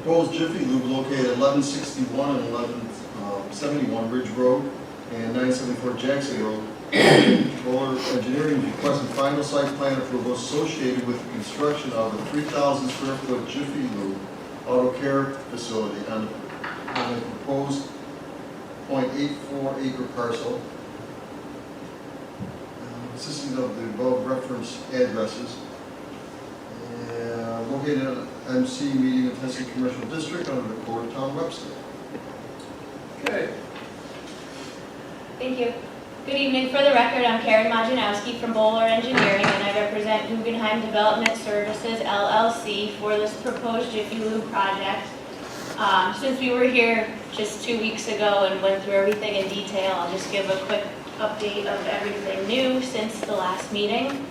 proposed Jiffy Lube located at 1161 and 1171 Ridge Road and 974 Jackson Road. Board Engineering requesting final site plan approval associated with the construction of a 3,000 square foot Jiffy Lube auto care facility on the proposed 0.84 acre parcel, consisting of the above referenced addresses, located in MC Medium Intensive Commercial District under the Code of Town Webster. Okay. Thank you. Good evening. For the record, I'm Karen Majanowski from Bowler Engineering, and I represent Guggenheim Development Services, LLC, for this proposed Jiffy Lube project. Since we were here just 2 weeks ago and went through everything in detail, I'll just give a quick update of everything new since the last meeting.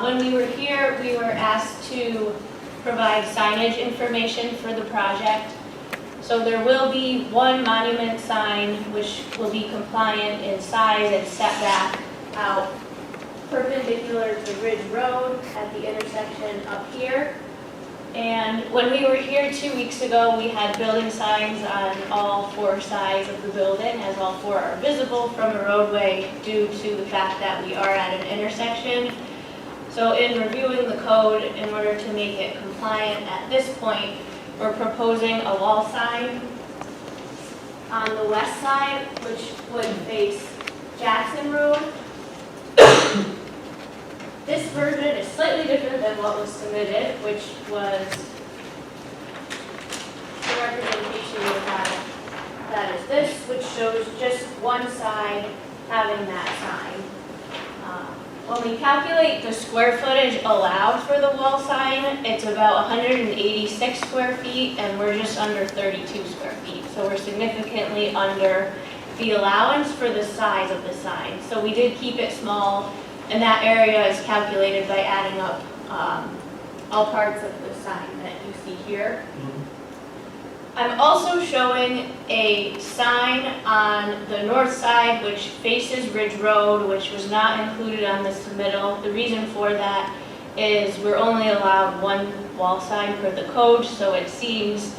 When we were here, we were asked to provide signage information for the project. So there will be one monument sign which will be compliant in size and setback out perpendicular to Ridge Road at the intersection up here. And when we were here 2 weeks ago, we had building signs on all four sides of the building, as all four are visible from the roadway due to the fact that we are at an intersection. So in reviewing the code, in order to make it compliant at this point, we're proposing a wall sign on the west side, which would face Jackson Road. This version is slightly different than what was submitted, which was the representation we have. That is this, which shows just one side having that sign. When we calculate the square footage allowed for the wall sign, it's about 186 square feet, and we're just under 32 square feet. So we're significantly under the allowance for the size of the sign. So we did keep it small, and that area is calculated by adding up all parts of the sign that you see here. I'm also showing a sign on the north side which faces Ridge Road, which was not included on the submittal. The reason for that is we're only allowed one wall sign per the code, so it seems.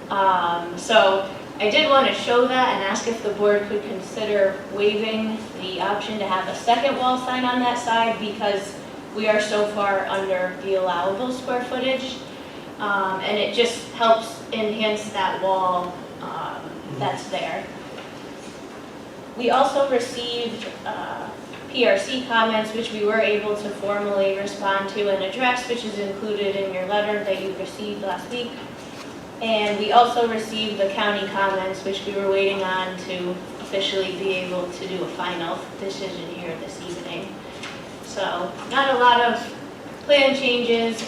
So I did want to show that and ask if the board could consider waiving the option to have a second wall sign on that side, because we are so far under the allowable square footage. And it just helps enhance that wall that's there. We also received PRC comments, which we were able to formally respond to and address, which is included in your letter that you received last week. And we also received the county comments, which we were waiting on to officially be able to do a final decision here this evening. So not a lot of plan changes,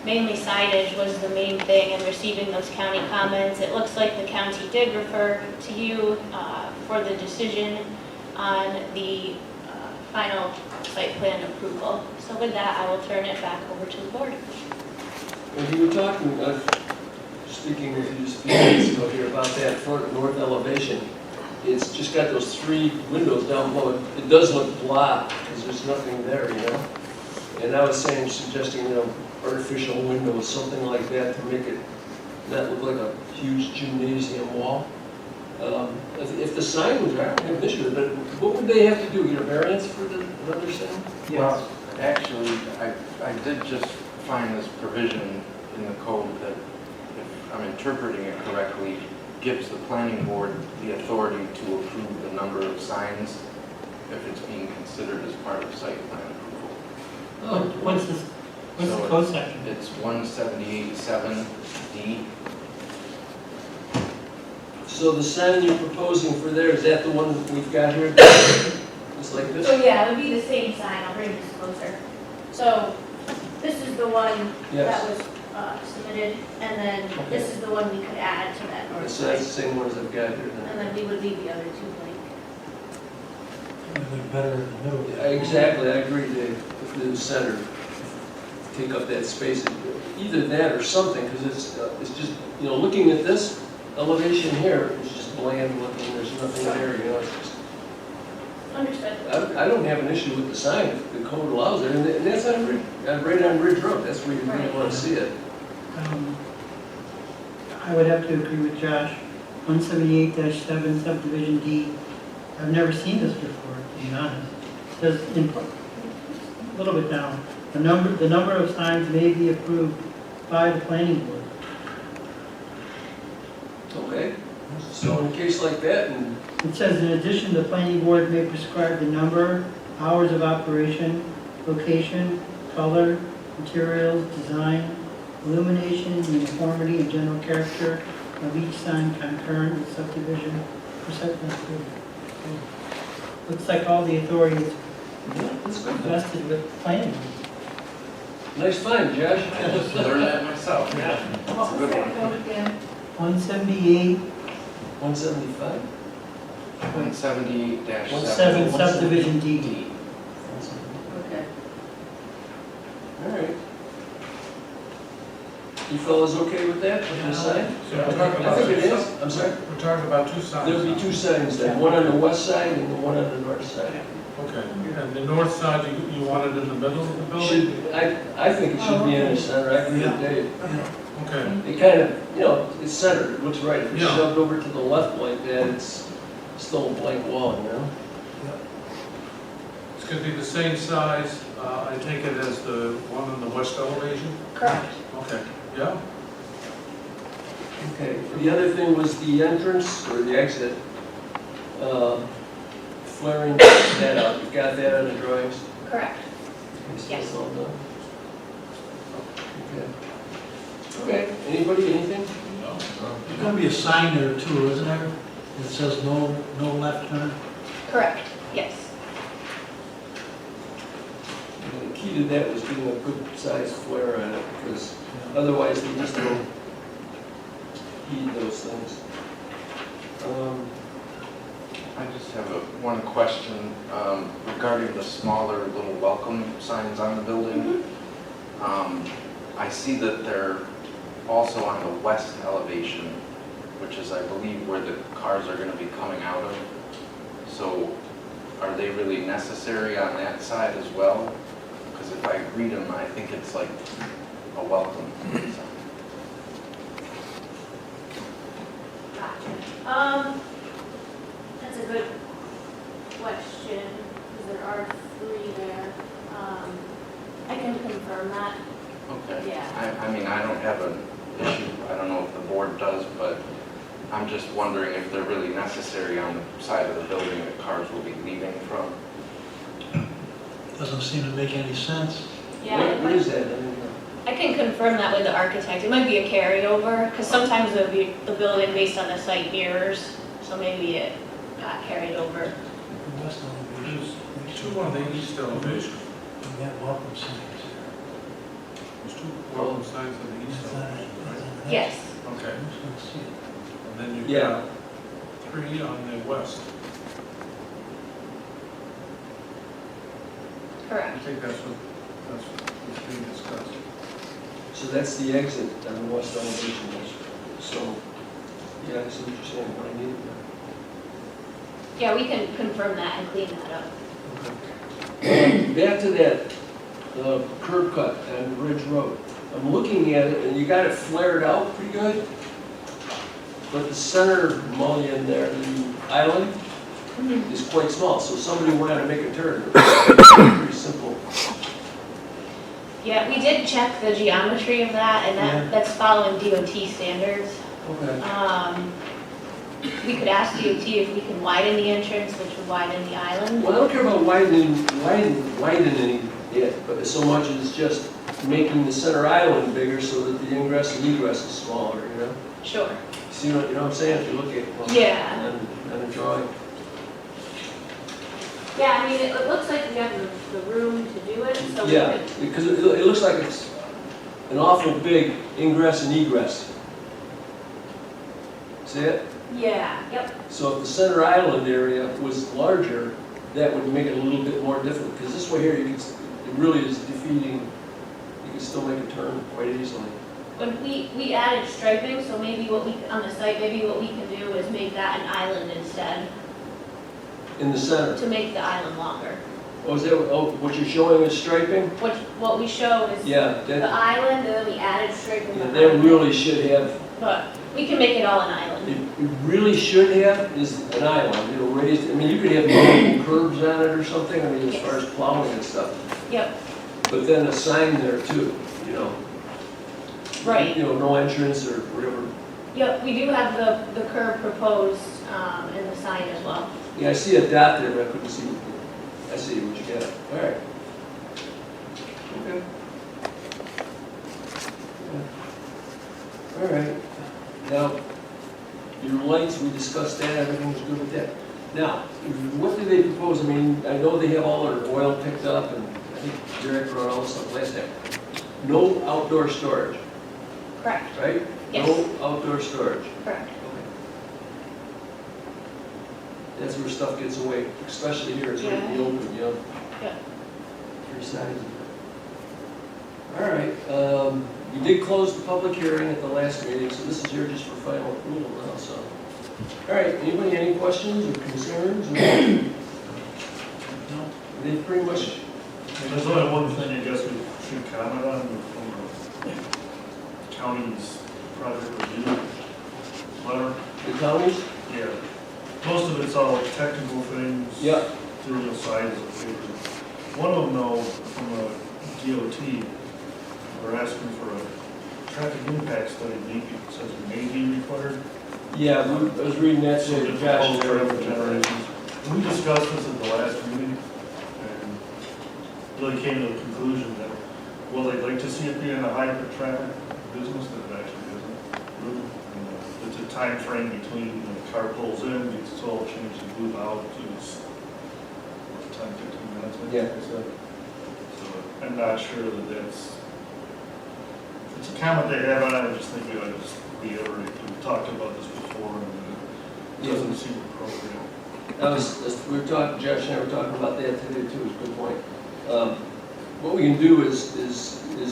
mainly signage was the main thing, and receiving those county comments. It looks like the county did refer to you for the decision on the final site plan approval. So with that, I will turn it back over to the board. When you were talking, speaking with you just a few minutes ago here about that front north elevation, it's just got those three windows down below. It does look blah, because there's nothing there, you know? And I was saying, suggesting, you know, artificial windows, something like that, to make it not look like a huge gymnasium wall. If the sign was there, I don't have an issue with it, but what would they have to do? Get a variance for another sign? Yes. Well, actually, I did just find this provision in the code that, if I'm interpreting it correctly, gives the planning board the authority to approve the number of signs if it's being considered as part of site plan approval. Oh, What's the code section? It's 178.7D. so the sign you're proposing for there, is that the one we've got here? It's like this? So yeah, it would be the same sign. I'll bring this closer. So this is the one Yes. that was submitted, and then this is the one we could add to that north So that's side. the same one as I've got here then. And then we would leave the other two blank. Better in the middle. Yeah, exactly, I agree, Dave. If the center, take up that space, either that or something, because it's just, you know, looking at this elevation here, it's just bland looking, there's nothing there, you know, it's just, Understood. I don't have an issue with the sign if the code allows it, and that's on right on Ridge Road, that's where you really want to see it. I would have to agree with Josh. 178-7 subdivision D. I've never seen this before, to be honest. Says a little bit down. The number of signs may be approved by the planning board. Okay, so in a case like that, and It says, in addition, the planning board may prescribe the number, hours of operation, location, color, materials, design, illumination, uniformity, and general character of each sign concurrent with subdivision percent. Looks like all the authority is yeah, that's good. vested with planning. Nice find, Josh. I just learned that myself, yeah. It's a good one. 178, 175? 178-7. 7 subdivision D. Okay. All right. You fellas okay with that, with the sign? So we're talking I about, think it is, I'm sorry. we're talking about two signs. There'll be two signs then, one on the west side and the one on the north side. Okay, and the north side, you want it in the middle of the building? Should, I think it should be in the center, I agree with Dave. Okay, It kind of, you know, it's centered, it looks right. If it's Yeah. shoved over to the left like that, it's still a blank wall, you know? it's gonna be the same size, I take it as the one on the west elevation? Correct. Okay, yeah, Okay, the other thing was the entrance or the exit, flaring that out. You got that on the drawings? Correct. Okay, so Yes. it's all done. Okay. Okay, anybody, anything? There's gonna be a sign there too, isn't there? That says no left turn. Correct, yes. And the key to that was getting a good sized flare on it, because otherwise they just don't heed those things. I just have one question regarding the smaller little welcome signs on the building. I see that they're also on the west elevation, which is, I believe, where the cars are going to be coming out of. So are they really necessary on that side as well? Because if I read them, I think it's like a welcome sign. Gotcha. That's a good question, because there are 3 there. I can confirm that. Okay. Yeah. I mean, I don't have an issue, I don't know if the board does, but I'm just wondering if they're really necessary on the side of the building that cars will be leaving from. Doesn't seem to make any sense. Yeah, What is that? I mean, I can confirm that with the architect. It might be a carryover, because sometimes the building based on the site mirrors, so maybe it got carried over. The west elevation. there's two on the east elevation. We got welcome signs There's two welcome signs on the east there. elevation, right? Yes, Okay, I'm just gonna see it. and then you've Yeah. got 3 on the west. I correct. think that's what's being discussed. So that's the exit on the west elevation. So, yeah, I see what you're saying, what I need. Yeah, we can confirm that and clean that up. Back to that curb cut on Ridge Road. I'm looking at it, and you got it flared out pretty good, but the center mullion there, the island, is quite small, so somebody wanted to make a turn. Pretty simple. Yeah, we did check the geometry of that, and Yeah. that's following DOT standards. Okay. We could ask DOT if we can widen the entrance, which would widen the island. Well, I don't care about widening it, but so much as just making the center island bigger so that the ingress and egress is smaller, you know? Sure. See what, you know what I'm saying, if you look at Yeah. on the drawing. Yeah, I mean, it looks like we have the room to do it, so we Yeah, could. because it looks like it's an awful big ingress and egress. See it? Yeah, yep, So if the center island area was larger, that would make it a little bit more difficult, because this way here, you can, it really is defeating, you can still make a turn quite easily. but we added striping, so maybe on the site, maybe what we can do is make that an island instead, In the center. to make the island longer. Oh, is that, what you're showing is striping? What we show is Yeah, the that, island, and then we added striping yeah, behind that it. really should have but we can make it all an island. You really should have is an island, you know, raised, I mean, you could have multiple curbs on it or something, I mean, as far as plowing and stuff. Yep, But then a sign there too, you know. right. You know, no entrance or whatever. Yep, we do have the curb proposed, in the sign as well. Yeah, I see a dot there, but I couldn't see, I see what you got. All right. Okay. Yeah. All right. Now, your lights, we discussed that, everything was good with that. Now, what do they propose? I mean, I know they have all their oil picked up, and I think Derek brought all this up last time. No outdoor storage, Correct, right? yes, No outdoor storage. correct. Okay. That's where stuff gets away, especially here, it's right in the open, you know? Yeah. Three sides. All right, we did close the public hearing at the last meeting, so this is here just for final approval now, so. All right, anybody, any questions or concerns? They pretty much, There's only one thing I guess we should comment on from the county's project review letter. the counties? Yeah, most of it's all technical things. Yeah. Serial size of paper. One of them though, from a DOT, we're asking for a traffic impact study, maybe, it says may be required. Yeah, I was reading that, so So the Josh. proposed traffic generations. We discussed this at the last meeting, and really came to the conclusion that, well, they'd like to see it be in a high traffic business, that it actually isn't. And, it's a time frame between when the car pulls in, gets oil changed and move out, to it's, what, 10, 15 minutes, I think Yeah. I said. So I'm not sure that that's, it's a comment they have on it, I just think we ought to just reiterate, we've talked about this before, and it doesn't seem appropriate. We were talking, Josh and I were talking about that today too, it's a good point. What we can do is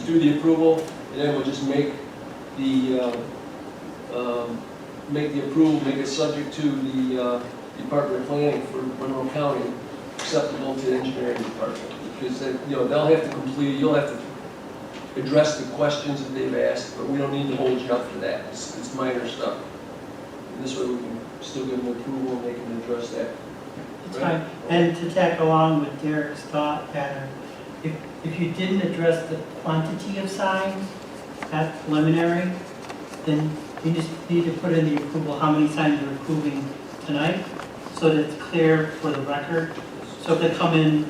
do the approval, and then we'll just make the approval, make it subject to the Department of Planning for Monroe County, acceptable to the engineering department. Because, you know, they'll have to complete, you'll have to address the questions that they've asked, but we don't need to hold you up for that. It's minor stuff. And this way we can still give them approval and they can address that. That's fine. And to tack along with Derek's thought pattern, if you didn't address the quantity of signs at preliminary, then you just need to put in the approval, how many signs you're approving tonight, so that it's clear for the record. So if they come in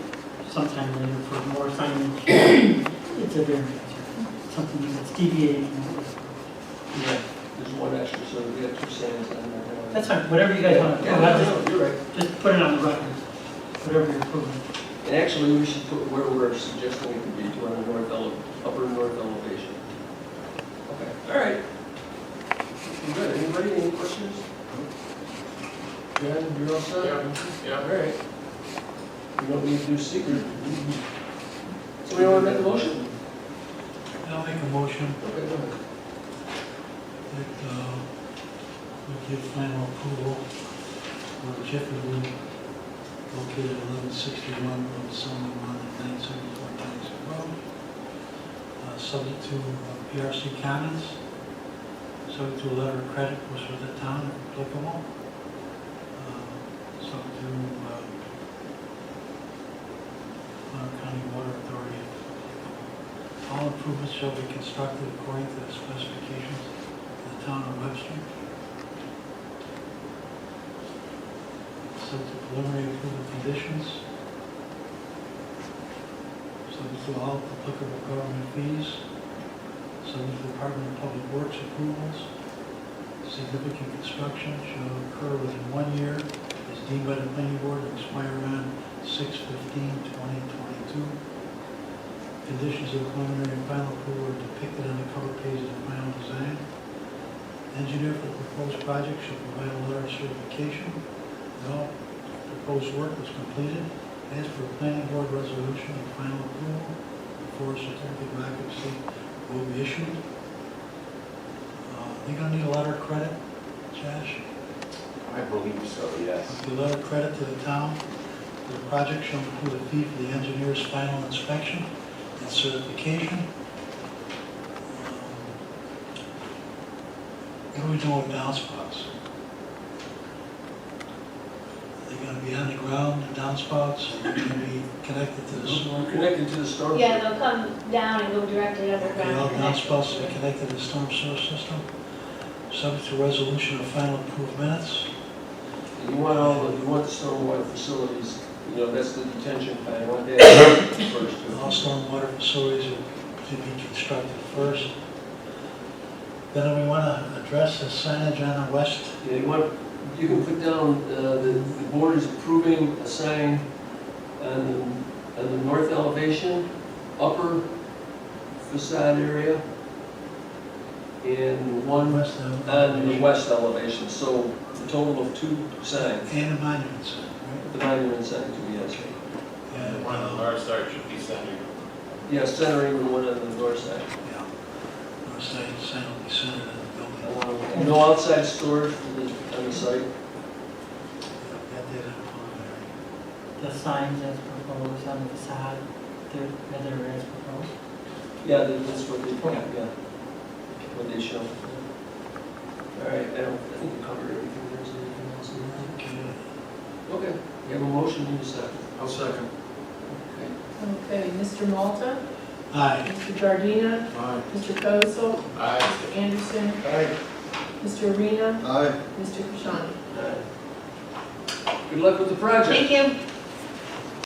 sometime later for more signage, it's a variance, or something that's deviating from what was approved. Yeah. There's one extra, so we got 2 signs on there. That's fine, whatever you guys want to do, Yeah, you're right. just put it on the record, whatever you're approving. And actually, we should put where we're suggesting it to be, to on the upper north elevation. Okay, all right. Good, anybody, any questions? John, you're all set? Yeah. All right. We don't need to do secret. Somebody want to make a motion? I'll make a motion Okay, go ahead. that we give final approval for Jiffy Lube located at 1161 Road Sullivan and 974 Jackson Road, subject to PRC comments, subject to a letter of credit was for the town if applicable, subject to Monroe County Water Authority if applicable. All improvements shall be constructed according to the specifications of the town of Webster. Subject to preliminary approval conditions. Subject to all applicable government fees. Subject to Department of Public Works approvals. Significant construction shall occur within 1 year as deemed by the planning board and expire on 6/15/2022. Conditions of preliminary and final approval are depicted on the cover page of the final design. Engineer for the proposed project shall provide a letter of certification that all proposed work was completed as per a planning board resolution of final approval before a certificate of occupancy will be issued. You're gonna need a letter of credit, Josh? I believe so, yes. The letter of credit to the town. The project shall include a fee for the engineer's final inspection and certification. What are we doing with downspouts? Are they gonna be on the ground, the downspouts, or are they gonna be connected to the storm? We're connected to the storm. Yeah, they'll come down and go directly Okay, underground. all and connect downspouts to will be it. connected to the storm sewer system, subject to resolution of final approved minutes. You want the stormwater facilities, you know, that's the detention plan, you want that first. All stormwater facilities are to be constructed first. Then we want to address the signage on the west. Yeah, you can put down, the board is approving a sign on the north elevation, upper facade area, and one West on the elevation. west elevation, so a total of 2 signs. And a monument sign, right? The monument sign to be, yes. Yeah, The one on the north side should be centered. Yeah, centering the one on the north side. Yeah. North side sign will be centered in the building. No outside storage on the site. Yeah, got that in mind, The signs as proposed on the facade, they're as proposed. Yeah, that's what they, yeah, what they show. All right, I think we covered everything. There's anything else in there? Okay. Okay, you have a motion, need a second. I'll second. Okay. Okay, Mr. Malta, Aye. Mr. Giardina, Aye. Mr. Kosel, Aye. Mr. Anderson, Aye. Mr. Arena, Aye. Mr. Kashani. All right. Good luck with the project. Thank you.